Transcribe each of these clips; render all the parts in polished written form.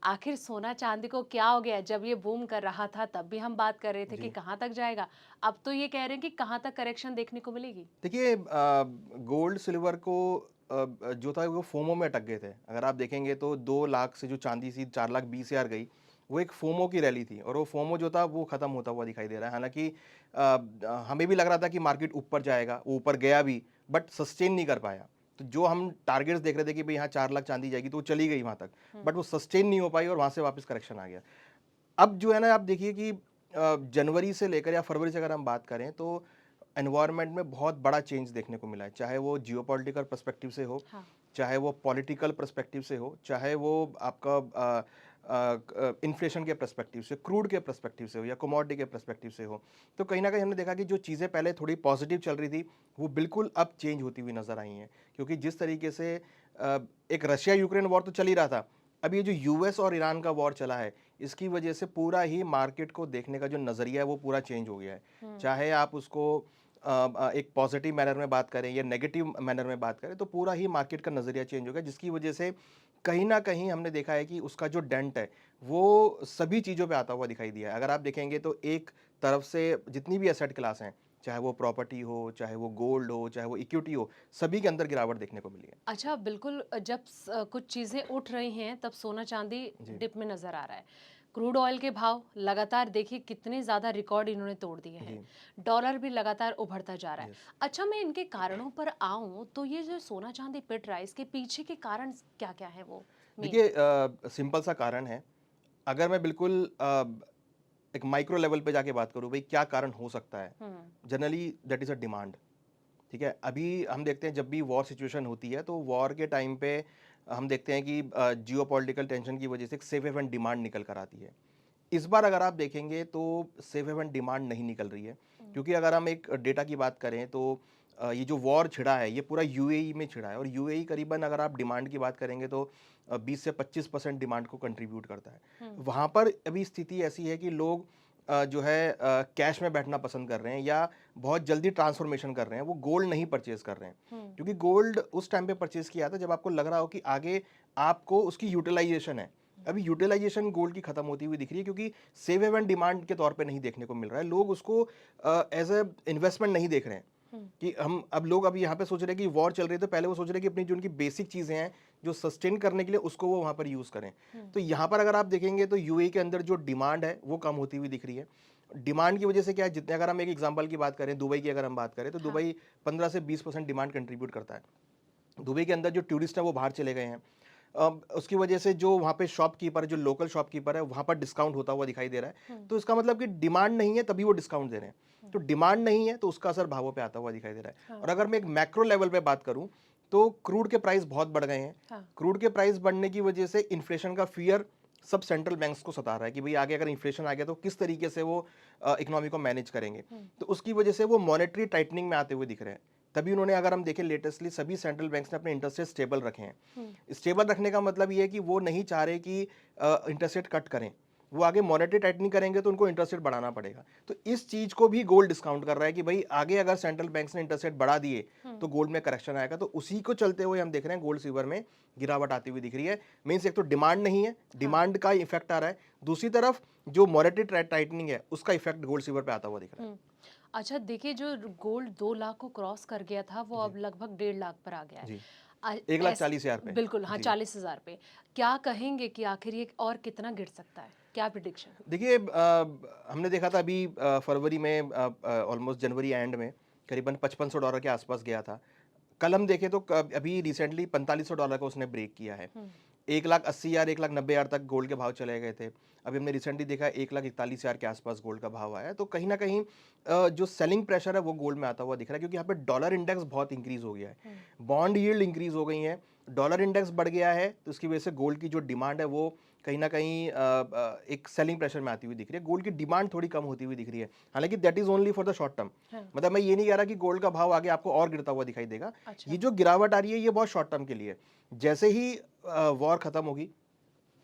आखिर सोना चांदी को क्या हो गया? जब ये बूम कर रहा था तब भी हम बात कर रहे थे कि जी। कहाँ तक जाएगा। अब तो ये कह रहे हैं कि कहाँ तक करेक्शन देखने को मिलेगी। देखिए गोल्ड सिल्वर को जो था वो फोमो में अटक गए थे। अगर आप देखेंगे तो 2 लाख से जो चांदी सी 4,20,000 गई, वो एक फोमो की रैली थी और वो फोमो जो था वो खत्म होता हुआ दिखाई दे रहा है। हालाँकि हमें भी लग रहा था कि मार्केट ऊपर जाएगा, वो ऊपर गया भी, बट सस्टेन नहीं कर पाया। तो जो हम टारगेट्स देख रहे थे कि भई यहाँ 4 लाख चांदी जाएगी, तो वो चली गई वहाँ तक, हुँ। बट वो सस्टेन नहीं हो पाई और वहाँ से वापस करेक्शन आ गया। अब जो है ना, आप देखिए कि जनवरी से लेकर या फरवरी से अगर हम बात करें तो एनवायरनमेंट में बहुत बड़ा चेंज देखने को मिला है। चाहे वो जियोपॉलिटिकल पर्सपेक्टिव से हो, हाँ। चाहे वो पॉलिटिकल पर्सपेक्टिव से हो, चाहे वो आपका इन्फ्लेशन के पर्सपेक्टिव से, क्रूड के पर्सपेक्टिव से हो या कमोडिटी के पर्सपेक्टिव से हो। तो कहीं न कहीं हमने देखा कि जो चीज़ें पहले थोड़ी पॉजिटिव चल रही थी, वो बिल्कुल अब चेंज होती हुई नज़र आई हैं। क्योंकि जिस तरीके से एक रशिया यूक्रेन वॉर तो चल ही रहा था। अब ये जो यूएस और ईरान का वॉर चला है, इसकी वजह से पूरा ही मार्केट को देखने का जो नज़रिया है वो पूरा चेंज हो गया है। हुँ। चाहे आप उसको एक पॉजिटिव मैनर में बात करें या नेगेटिव मैनर में बात करें, तो पूरा ही मार्केट का नज़रिया चेंज हो गया, जिसकी वजह से कहीं न कहीं हमने देखा है कि उसका जो डेंट है, वो सभी चीज़ों पे आता हुआ दिखाई दिया है। अगर आप देखेंगे तो एक तरफ से जितनी भी एसेट क्लास हैं, चाहे वो प्रॉपर्टी हो, चाहे वो गोल्ड हो, चाहे वो इक्विटी हो, सभी के अंदर गिरावट देखने को मिली है। अच्छा बिल्कुल जब कुछ चीज़ें उठ रही हैं तब सोना चांदी जी, डिप में नज़र आ रहा है। क्रूड ऑयल के भाव लगातार देखिए कितने ज़्यादा रिकॉर्ड इन्होंने तोड़ दिए हैं। जी, डॉलर भी लगातार उभरता जा रहा है। यस। अच्छा मैं इनके कारणों पर आऊँ तो ये जो सोना चांदी पिट रहा है इसके पीछे के कारण क्या-क्या हैं वो मेन? देखिए सिंपल सा कारण है। अगर मैं बिल्कुल एक माइक्रो लेवल पे जाके बात करूँ, भई क्या कारण हो सकता है? हुँ। Generally that is a demand. ठीक है? अभी हम देखते हैं जब भी वॉर सिचुएशन होती है, तो वॉर के टाइम पे हम देखते हैं कि जियोपॉलिटिकल टेंशन की वजह से एक सेफ हेवन डिमांड निकल कर आती है। इस बार अगर आप देखेंगे तो सेफ हेवन डिमांड नहीं निकल रही है, हुँ। क्योंकि अगर हम एक डेटा की बात करें तो ये जो वॉर छिड़ा है ये पूरा यूएई में छिड़ा है और यूएई करीबन अगर आप डिमांड की बात करेंगे तो 20 से 25% डिमांड को कंट्रीब्यूट करता है। हुँ। वहाँ पर अभी स्थिति ऐसी है कि लोग जो है कैश में बैठना पसंद कर रहे हैं या बहुत जल्दी ट्रांसफॉर्मेशन कर रहे हैं, वो गोल्ड नहीं परचेज कर रहे हैं। हुँ। क्योंकि गोल्ड उस टाइम पे परचेज किया था जब आपको लग रहा हो कि आगे आपको उसकी यूटिलाइजेशन है। हुँ। अभी यूटिलाइजेशन गोल्ड की खत्म होती हुई दिख रही है, क्योंकि सेव हेवन डिमांड के तौर पे नहीं देखने को मिल रहा है। लोग उसको एज अ इन्वेस्टमेंट नहीं देख रहे हैं हुँ। कि हम अब लोग अब यहाँ पे सोच रहे हैं कि वॉर चल रही है, तो पहले वो सोच रहे हैं कि अपनी जो उनकी बेसिक चीज़ें हैं जो सस्टेन करने के लिए उसको वो वहाँ पर यूज़ करें। हुँ। तो यहाँ पर अगर आप देखेंगे तो यूएई के अंदर जो डिमांड है वो कम होती हुई दिख रही है। डिमांड की वजह से क्या है, जितने अगर हम एक एग्जांपल की बात करें, दुबई की अगर हम बात करें, तो हाँ। दुबई 15 से 20% डिमांड कंट्रीब्यूट करता है। दुबई के अंदर जो टूरिस्ट है वो बाहर चले गए हैं। उसकी वजह से जो वहाँ पे शॉपकीपर है, जो लोकल शॉपकीपर है, वहाँ पर डिस्काउंट होता हुआ दिखाई दे रहा है। हुँ। तो इसका मतलब कि डिमांड नहीं है तभी वो डिस्काउंट दे रहे हैं। हुँ। तो डिमांड नहीं है तो उसका असर भावों पे आता हुआ दिखाई दे रहा है। और हाँ। अगर मैं एक मैक्रो लेवल पे बात करूँ, तो क्रूड के प्राइस बहुत बढ़ गए हैं। हाँ। क्रूड के प्राइस बढ़ने की वजह से इन्फ्लेशन का फ़ियर सब सेंट्रल बैंक्स को सता रहा है कि भई आगे अगर इन्फ्लेशन आ गया तो किस तरीके से वो इकोनॉमी को मैनेज करेंगे। हुँ। तो उसकी वजह से वो मॉनेटरी टाइटनिंग में आते हुए दिख रहे हैं। तभी उन्होंने, अगर हम देखें लेटेस्टली, सभी सेंट्रल बैंक्स ने अपने इंटरेस्ट रेट स्टेबल रखे हैं। हुँ। स्टेबल रखने का मतलब ये है कि वो नहीं चाह रहे कि इंटरेस्ट रेट कट करें। वो आगे मॉनेटरी टाइटनिंग करेंगे तो उनको इंटरेस्ट रेट बढ़ाना पड़ेगा। तो इस चीज़ को भी गोल्ड डिस्काउंट कर रहा है कि भाई आगे अगर सेंट्रल बैंक्स ने इंटरेस्ट रेट बढ़ा दिए हुँ। तो गोल्ड में करेक्शन आएगा। तो उसी को चलते हुए हम देख रहे हैं गोल्ड सिल्वर में गिरावट आती हुई दिख रही है। मीन्स एक तो डिमांड नहीं है, हाँ। डिमांड का इफेक्ट आ रहा है। दूसरी तरफ जो मॉनेटरी टाइटनिंग है उसका इफेक्ट गोल्ड सिल्वर पे आता हुआ दिख रहा है। हुँ। अच्छा देखिए जो गोल्ड 2 लाख को क्रॉस कर गया था वो जी, अब लगभग 1.5 लाख पर आ गया है। जी। अ, ऐस 1,40,000 पे। बिल्कुल हाँ, जी। 40,000 पे। क्या कहेंगे कि आखिर ये और कितना गिर सकता है? क्या प्रेडिक्शन? देखिए हमने देखा था अभी फरवरी में ऑलमोस्ट जनवरी एंड में करीबन $5500 के आसपास गया था। कल हम देखें तो अभी रिसेंटली $4500 का उसने ब्रेक किया है। हुँ। 1,80,000 1,90,000 तक गोल्ड के भाव चले गए थे। अभी हमने रिसेंटली देखा 1,41,000 के आसपास गोल्ड का भाव आया है। तो कहीं न कहीं जो सेलिंग प्रेशर है वो गोल्ड में आता हुआ दिख रहा है, क्योंकि यहाँ पे डॉलर इंडेक्स बहुत इंक्रीज़ हो गया है। हुँ। बॉन्ड यील्ड इंक्रीज़ हो गई हैं, डॉलर इंडेक्स बढ़ गया है, तो उसकी वजह से गोल्ड की जो डिमांड है वो कहीं न कहीं एक सेलिंग प्रेशर में आती हुई दिख रही है। गोल्ड की डिमांड थोड़ी कम होती हुई दिख रही है। हालाँकि that is only for the short term. हाँ। मतलब मैं ये नहीं कह रहा कि गोल्ड का भाव आगे आपको और गिरता हुआ दिखाई देगा। ये अच्छा। जो गिरावट आ रही है ये बहुत शॉर्ट टर्म के लिए है। जैसे ही वॉर खत्म होगी,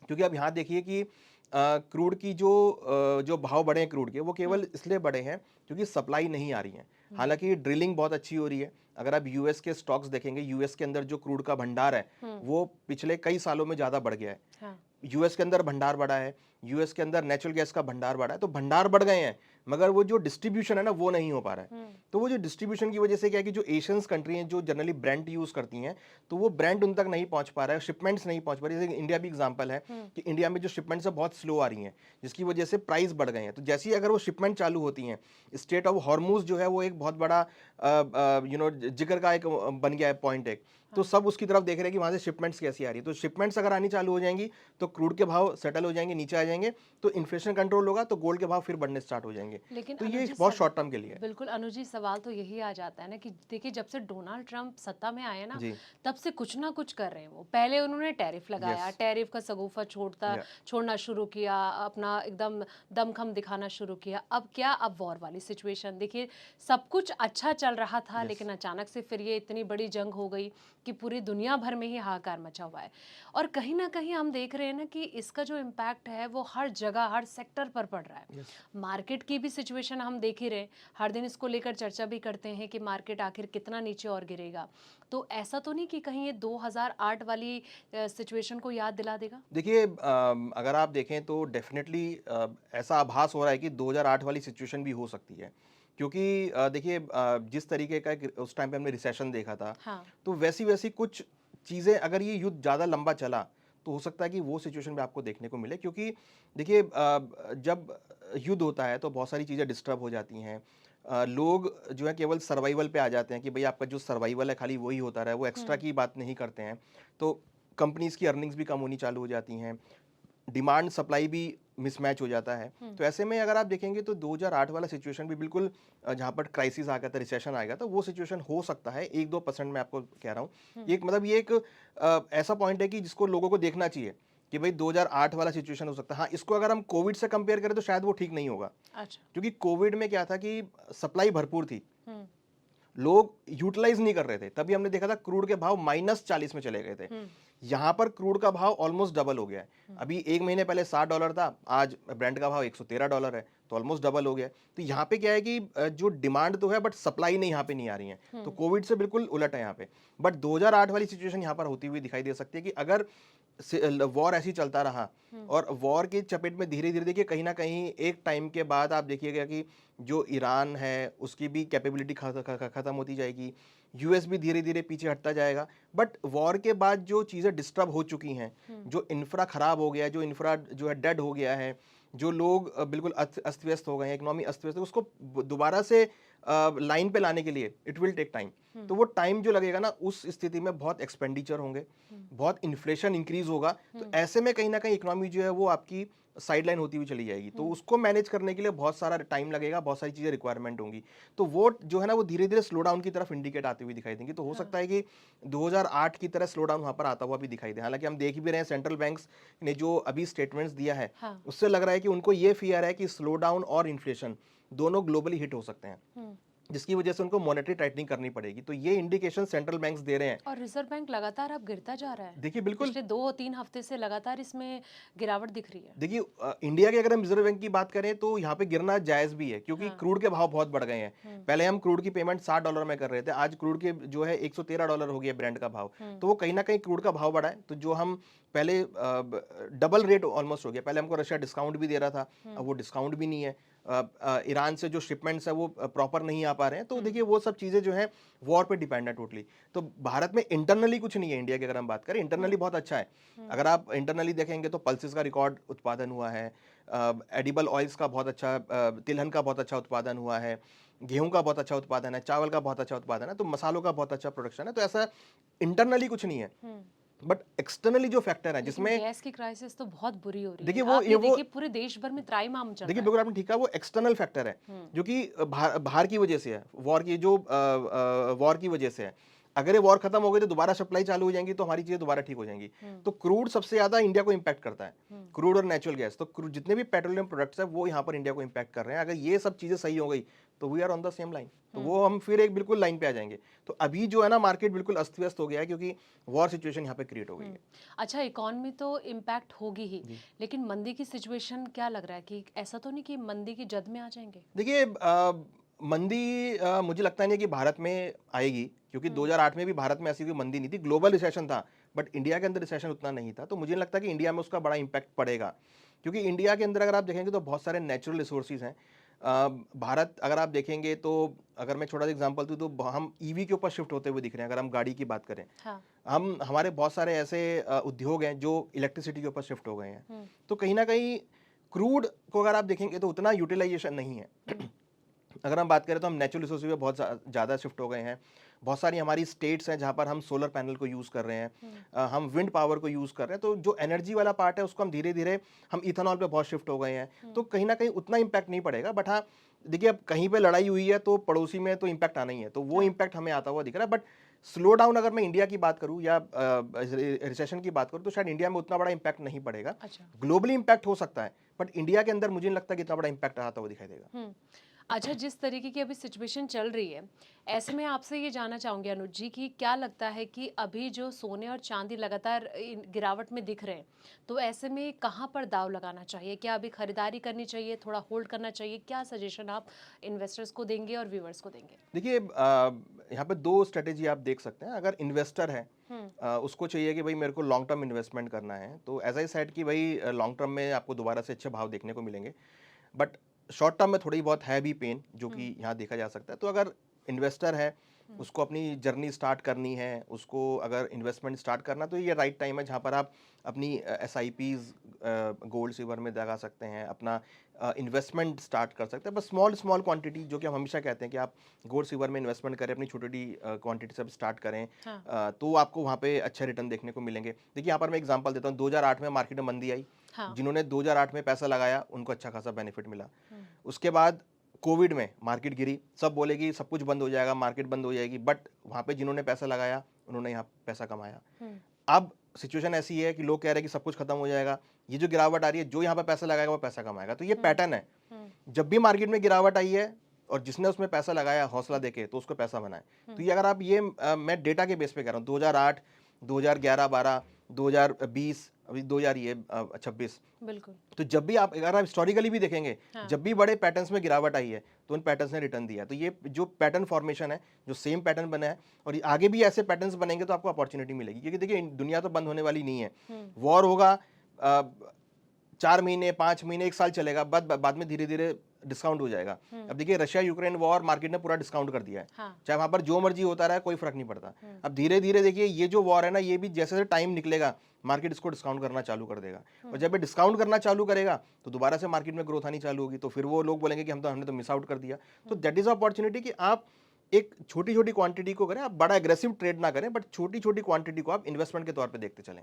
क्योंकि अब यहाँ देखिए कि क्रूड की जो भाव बढ़े हैं क्रूड के, वो हुँ। केवल इसलिए बढ़े हैं क्योंकि सप्लाई नहीं आ रही है। हुँ। हालाँकि ड्रिलिंग बहुत अच्छी हो रही है। अगर आप यूएस के स्टॉक्स देखेंगे, यूएस के अंदर जो क्रूड का भंडार है, हुँ। वो पिछले कई सालों में ज़्यादा बढ़ गया है। हाँ। यूएस के अंदर भंडार बढ़ा है, यूएस के अंदर नेचुरल गैस का भंडार बढ़ा है, तो भंडार बढ़ गए हैं मगर वो जो डिस्ट्रीब्यूशन है ना वो नहीं हो पा रहा है। तो वो जो डिस्ट्रीब्यूशन की वजह से क्या है कि जो एशियंस कंट्री हैं जो जनरली ब्रांड यूज करती हैं, तो वो ब्रांड उन तक नहीं पहुंच पा रहा है, शिपमेंट्स नहीं पहुंच पा रही। जैसे इंडिया भी एग्जांपल है कि इंडिया में जो शिपमेंट्स है बहुत स्लो आ रही हैं, जिसकी वजह से प्राइस बढ़ गए हैं। तो जैसे ही अगर वो शिपमेंट चालू होती हैं, स्ट्रेट ऑफ हॉर्मुज जो है वो एक बहुत बड़ा जिक्र का एक बन गया है पॉइंट एक, तो सब उसकी तरफ देख रहे हैं कि वहां से शिपमेंट्स कैसी आ रही है। तो शिपमेंट्स अगर आनी चालू हो जाएंगी तो क्रूड के भाव सेटल हो जाएंगे, नीचे आ जाएंगे, तो इन्फ्लेशन कंट्रोल होगा, तो गोल्ड के भाव फिर बढ़ने स्टार्ट हो जाएंगे। लेकिन तो ये अनुजी बहुत शॉर्ट टर्म के लिए है। बिल्कुल अनुजी, सवाल तो यही आ जाता है ना कि देखिए जब से डोनाल्ड ट्रंप सत्ता में आए ना, जी। तब से कुछ ना कुछ कर रहे हैं वो। पहले उन्होंने टैरिफ लगाया, Yes. टैरिफ का सगुफा Yeah. छोड़ना शुरू किया, अपना एकदम दमखम दिखाना शुरू किया। अब क्या, अब वॉर वाली सिचुएशन देखिए, सब कुछ अच्छा चल रहा था Yes. लेकिन अचानक से फिर ये इतनी बड़ी जंग हो गई कि पूरी दुनिया भर में ही हाहाकार मचा हुआ है। और कहीं ना कहीं हम देख रहे हैं ना कि इसका जो इम्पैक्ट है वो हर जगह, हर सेक्टर पर पड़ रहा है। Yes. मार्केट की भी सिचुएशन हम देख ही रहे, हर दिन इसको लेकर चर्चा भी करते हैं कि मार्केट आखिर कितना नीचे और गिरेगा। तो ऐसा तो नहीं कि कहीं ये 2008 वाली सिचुएशन को याद दिला देगा? देखिए अगर आप देखें तो डेफिनेटली ऐसा आभास हो रहा है कि 2008 वाली सिचुएशन भी हो सकती है, क्योंकि देखिए जिस तरीके का उस टाइम पे हमने रिसेशन देखा था, हाँ। तो वैसी वैसी कुछ चीज़ें, अगर ये युद्ध ज़्यादा लंबा चला तो हो सकता है कि वो सिचुएशन भी आपको देखने को मिले। क्योंकि देखिए जब युद्ध होता है तो बहुत सारी चीज़ें डिस्टर्ब हो जाती हैं, लोग जो है केवल सर्वाइवल पे आ जाते हैं कि भाई आपका जो सर्वाइवल है खाली वही होता रहे, वो एक्स्ट्रा की बात नहीं करते हैं। तो कंपनीज की अर्निंग्स भी कम होनी चालू हो जाती हैं, डिमांड सप्लाई भी मिसमैच हो जाता है। तो ऐसे में अगर आप देखेंगे तो 2008 वाला सिचुएशन भी बिल्कुल जहाँ पर क्राइसिस आ गया था, रिसेशन आ गया था, वो सिचुएशन हो सकता है 1-2% मैं आपको कह रहा हूँ। एक मतलब ये एक ऐसा पॉइंट है कि जिसको लोगों को देखना चाहिए कि भाई 2008 वाला सिचुएशन हो सकता है। हाँ, इसको अगर हम कोविड से कंपेयर करें तो शायद वो ठीक नहीं होगा, अच्छा। क्योंकि कोविड में क्या था कि सप्लाई भरपूर थी, हम्म। लोग यूटिलाइज नहीं कर रहे थे, तभी हमने देखा था क्रूड के भाव -40 में चले गए थे। यहाँ पर क्रूड का भाव ऑलमोस्ट डबल हो गया है। अभी एक महीने पहले $60 था, आज ब्रेंट का भाव $113 है, तो ऑलमोस्ट डबल हो गया है। तो यहाँ पे क्या है कि जो डिमांड तो है बट सप्लाई नहीं यहाँ पे नहीं आ रही है। तो कोविड से बिल्कुल उलट है यहाँ पे। बट 2008 वाली सिचुएशन यहाँ पर होती हुई दिखाई दे सकती है कि अगर वॉर ऐसी चलता रहा और वॉर की चपेट में धीरे धीरे देखिए कहीं ना कहीं एक टाइम के बाद आप देखिएगा कि जो ईरान है उसकी भी कैपेबिलिटी खत्म होती जाएगी, यूएस भी धीरे धीरे पीछे हटता जाएगा। बट वॉर के बाद जो चीज़ें डिस्टर्ब हो चुकी हैं, जो इंफ्रा खराब हो गया है, जो इंफ्रा जो है डेड हो गया है, जो लोग बिल्कुल अस्त व्यस्त हो गए हैं, इकोनॉमी अस्त व्यस्त है, उसको दोबारा से लाइन पे लाने के लिए इट विल टेक टाइम। तो वो टाइम जो लगेगा ना, उस स्थिति में बहुत एक्सपेंडिचर होंगे, बहुत इन्फ्लेशन इंक्रीज होगा। तो ऐसे में कहीं ना कहीं इकोनॉमी जो है वो आपकी साइडलाइन होती हुई चली जाएगी। तो उसको मैनेज करने के लिए बहुत सारा टाइम लगेगा, बहुत सारी चीज़ें रिक्वायरमेंट होंगी। तो वो जो है ना वो धीरे धीरे स्लो डाउन की तरफ इंडिकेट आती हुई दिखाई देंगी। तो हो सकता है कि 2008 की तरह स्लो डाउन वहाँ पर आता हुआ भी दिखाई दे। हालांकि हम देख भी रहे हैं सेंट्रल बैंक्स ने जो अभी स्टेटमेंट्स दिया है, उससे लग रहा है कि उनको ये फियर है कि स्लो डाउन और इन्फ्लेशन दोनों ग्लोबली हिट हो सकते हैं, जिसकी वजह से उनको मॉनेटरी टाइटनिंग करनी पड़ेगी। तो ये इंडिकेशन सेंट्रल बैंक्स दे रहे हैं। और रिजर्व बैंक लगातार अब गिरता जा रहा है। देखिए बिल्कुल, पिछले 2-3 हफ्ते से लगातार इसमें गिरावट दिख रही है। देखिए इंडिया के अगर हम रिजर्व बैंक की बात करें तो यहाँ पे गिरना जायज भी है, क्योंकि क्रूड के भाव बहुत बढ़ गए हैं। पहले हम क्रूड की पेमेंट $60 में कर रहे थे, आज क्रूड के जो है $113 हो गया ब्रेंट का भाव। तो वो कहीं ना कहीं क्रूड का भाव बढ़ा है। तो जो हम पहले डबल रेट ऑलमोस्ट हो गया, पहले हमको रशिया डिस्काउंट भी दे रहा था, अब वो डिस्काउंट भी नहीं है। ईरान से जो शिपमेंट्स है वो प्रॉपर नहीं आ पा रहे हैं। तो देखिए वो सब चीज़ें जो है वॉर पे डिपेंड है टोटली। तो भारत में इंटरनली कुछ नहीं है, इंडिया की अगर हम बात करें इंटरनली बहुत अच्छा है। अगर आप इंटरनली देखेंगे तो पल्सेस का रिकॉर्ड उत्पादन हुआ है, एडिबल ऑयल्स का बहुत अच्छा, तिलहन का बहुत अच्छा उत्पादन हुआ है, गेहूं का बहुत अच्छा उत्पादन है, चावल का बहुत अच्छा उत्पादन है, तो मसालों का बहुत अच्छा प्रोडक्शन है। तो ऐसा इंटरनली कुछ नहीं है, बट एक्सटर्नली जो फैक्टर है जिसमें गैस की क्राइसिस तो बहुत बुरी हो रही देखिए है। वो आपने वो देखिए पूरे देश भर में त्राहिमाम चल देखिए रहा बिल्कुल आपने ठीक कहा, वो एक्सटर्नल फैक्टर है जो कि बाहर की वजह से है, वॉर की जो वॉर की वजह से है। अगर ये वॉर खत्म हो गई तो दोबारा सप्लाई चालू हो जाएंगी, तो हमारी चीजें दोबारा ठीक हो जाएंगी। तो क्रूड सबसे ज्यादा इंडिया को इंपैक्ट करता है, क्रूड और नेचुरल गैस। तो जितने भी पेट्रोलियम प्रोडक्ट्स है वो यहाँ पर इंडिया को इंपैक्ट कर रहे हैं। अगर ये सब चीजें सही हो गई तो we are on the same line, तो वो हम फिर एक बिल्कुल लाइन पे आ जाएंगे। तो अभी जो है ना मार्केट बिल्कुल अस्त व्यस्त हो गया है, क्योंकि वॉर सिचुएशन यहाँ पे क्रिएट हो गई है। अच्छा, इकोनॉमी तो इम्पैक्ट होगी ही, लेकिन मंदी की सिचुएशन क्या लग रहा है कि ऐसा तो नहीं कि मंदी की जद में आ जाएंगे? देखिए मंदी मुझे लगता नहीं है कि भारत में आएगी, क्योंकि 2008 में भी भारत में ऐसी कोई मंदी नहीं थी। ग्लोबल रिसेशन था, बट इंडिया के अंदर रिसेशन उतना नहीं था, तो मुझे नहीं लगता कि इंडिया में उसका बड़ा इम्पैक्ट पड़ेगा, क्योंकि इंडिया के अंदर अगर आप देखेंगे तो बहुत सारे नेचुरल रिसोर्सेज हैं। भारत अगर आप देखेंगे तो, अगर मैं छोटा सा एग्जांपल दूं, तो हम ईवी के ऊपर शिफ्ट होते हुए दिख रहे हैं, अगर हम गाड़ी की बात करें। हाँ। हम हमारे बहुत सारे ऐसे उद्योग हैं जो इलेक्ट्रिसिटी के ऊपर शिफ्ट हो गए हैं। तो कहीं ना कहीं क्रूड को अगर आप देखेंगे तो उतना यूटिलाइजेशन नहीं है। अगर हम बात करें तो हम नेचुरल रिसोर्सेज पे बहुत ज़्यादा शिफ्ट हो गए हैं। बहुत सारी हमारी स्टेट्स हैं जहाँ पर हम सोलर पैनल को यूज़ कर रहे हैं, हम विंड पावर को यूज़ कर रहे हैं, तो जो एनर्जी वाला पार्ट है उसको हम धीरे धीरे हम इथेनॉल पे बहुत शिफ्ट हो गए हैं। तो कहीं ना कहीं उतना इम्पैक्ट नहीं पड़ेगा, बट हाँ देखिए, अब कहीं पे लड़ाई हुई है तो पड़ोसी में तो इम्पैक्ट आना ही है, तो वो इम्पैक्ट हमें आता हुआ दिख रहा है। बट स्लो डाउन अगर मैं इंडिया की बात करूं या रिसेशन की बात करूं, तो शायद इंडिया में उतना बड़ा इम्पैक्ट नहीं पड़ेगा। अच्छा। ग्लोबली इम्पैक्ट हो सकता है, बट इंडिया के अंदर मुझे नहीं लगता कि इतना बड़ा इम्पैक्ट आता हुआ दिखाई देगा। अच्छा, जिस तरीके की अभी सिचुएशन चल रही है, ऐसे में आपसे ये जानना चाहूंगी अनुज जी कि क्या लगता है कि अभी जो सोने और चांदी लगातार गिरावट में दिख रहे हैं, तो ऐसे में कहाँ पर दाव लगाना चाहिए? क्या अभी खरीदारी करनी चाहिए, थोड़ा होल्ड करना चाहिए? क्या सजेशन आप इन्वेस्टर्स को देंगे और व्यूअर्स को देंगे? देखिए, यहाँ पे दो स्ट्रेटेजी आप देख सकते हैं। अगर इन्वेस्टर है, उसको चाहिए कि भाई मेरे को लॉन्ग टर्म इन्वेस्टमेंट करना है, तो एज आई सेड कि भाई लॉन्ग टर्म में आपको दोबारा से अच्छे भाव देखने को मिलेंगे, बट शॉर्ट टर्म में थोड़ी बहुत है भी पेन, जो कि यहाँ देखा जा सकता है। तो अगर इन्वेस्टर है, उसको अपनी जर्नी स्टार्ट करनी है, उसको अगर इन्वेस्टमेंट स्टार्ट करना, तो ये राइट टाइम है जहाँ पर आप अपनी SIPs गोल्ड सिल्वर में लगा सकते हैं, अपना इन्वेस्टमेंट स्टार्ट कर सकते हैं। बस स्मॉल स्मॉल क्वांटिटी, जो कि हम हमेशा कहते हैं कि आप गोल्ड सिल्वर में इन्वेस्टमेंट करें, अपनी छोटी छोटी क्वांटिटी से स्टार्ट करें। तो आपको वहाँ पे अच्छे रिटर्न देखने को मिलेंगे। देखिए, यहाँ पर मैं एग्जांपल देता हूँ, 2008 में मार्केट में मंदी आई। जिन्होंने 2008 में पैसा लगाया उनको अच्छा खासा बेनिफिट मिला। उसके बाद कोविड में मार्केट गिरी, सब बोलेगी सब कुछ बंद हो जाएगा, मार्केट बंद हो जाएगी, बट वहाँ पे जिन्होंने पैसा लगाया उन्होंने यहाँ पैसा कमाया। अब सिचुएशन ऐसी है कि लोग कह रहे हैं कि सब कुछ खत्म हो जाएगा, ये जो गिरावट आ रही है, जो यहाँ पे पैसा लगाएगा वो पैसा कमाएगा। तो ये पैटर्न है, जब भी मार्केट में गिरावट आई है और जिसने उसमें पैसा लगाया हौसला देके, तो उसको पैसा बनाए। तो ये अगर आप ये मैं डेटा के बेस पे कह रहा हूँ, 2008, 2011, 12, 2020, अभी 2026, बिल्कुल। तो जब भी आप, अगर आप हिस्टोरिकली भी देखेंगे, जब भी बड़े पैटर्न्स में गिरावट आई है तो उन पैटर्न्स ने रिटर्न दिया है। तो ये जो पैटर्न फॉर्मेशन है, जो सेम पैटर्न बना है, और आगे भी ऐसे पैटर्न्स बनेंगे तो आपको अपॉर्चुनिटी मिलेगी, क्योंकि देखिए दुनिया तो बंद होने वाली नहीं है। वॉर होगा, 4 महीने, 5 महीने, 1 साल चलेगा, बाद में धीरे धीरे डिस्काउंट हो जाएगा। अब देखिए, रशिया यूक्रेन वॉर, मार्केट ने पूरा डिस्काउंट कर दिया है। चाहे वहां पर जो मर्जी होता रहा, कोई फर्क नहीं पड़ता। अब धीरे धीरे देखिए, ये जो वॉर है ना, ये भी जैसे जैसे टाइम निकलेगा, मार्केट इसको डिस्काउंट करना चालू कर देगा। और जब ये डिस्काउंट करना चालू करेगा तो दोबारा से मार्केट में ग्रोथ आनी चालू होगी, तो फिर वो लोग बोलेंगे कि हमने तो मिस आउट कर दिया। तो दैट इज अपॉर्चुनिटी कि आप एक छोटी छोटी क्वांटिटी को करें, आप बड़ा एग्रेसिव ट्रेड ना करें, बट छोटी छोटी क्वांटिटी को आप इन्वेस्टमेंट के तौर पर देखते चलें।